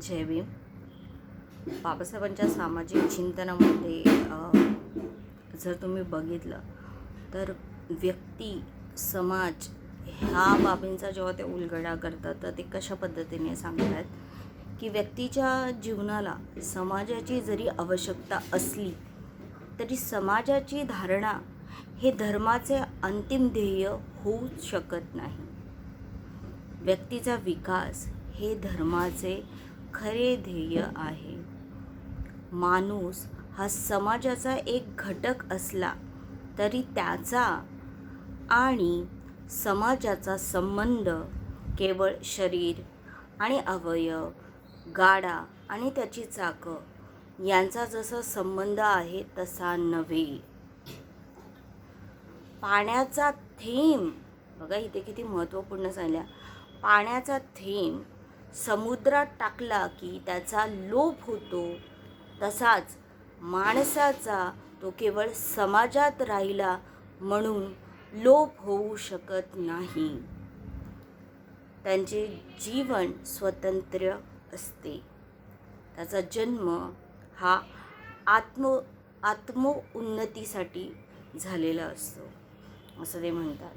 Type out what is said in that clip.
जय भीम. बाबासाहेबांच्या सामाजिक चिंतनामध्ये जर तुम्ही बघितलं तर व्यक्ती, समाज ह्या बाबींचा जेव्हा ते उलगडा करतात तर ते कशा पद्धतीने सांगतात की व्यक्तीच्या जीवनाला समाजाची जरी आवश्यकता असली तरी समाजाची धारणा हे धर्माचे अंतिम ध्येय होऊच शकत नाही. व्यक्तीचा विकास हे धर्माचे खरे ध्येय आहे. माणूस हा समाजाचा एक घटक असला तरी त्याचा आणि समाजाचा संबंध केवळ शरीर आणि अवयव, गाडा आणि त्याची चाकं यांचा जसा संबंध आहे तसा नव्हे. पाण्याचा थेंब, बघा इथे किती महत्त्वपूर्ण सांगितलं. पाण्याचा थेंब समुद्रात टाकला की त्याचा लोप होतो, तसाच माणसाचा तो केवळ समाजात राहिला म्हणून लोप होऊ शकत नाही. त्यांचे जीवन स्वतंत्र असते. त्याचा जन्म हा आत्मोन्नतीसाठी झालेला असतो असं ते म्हणतात.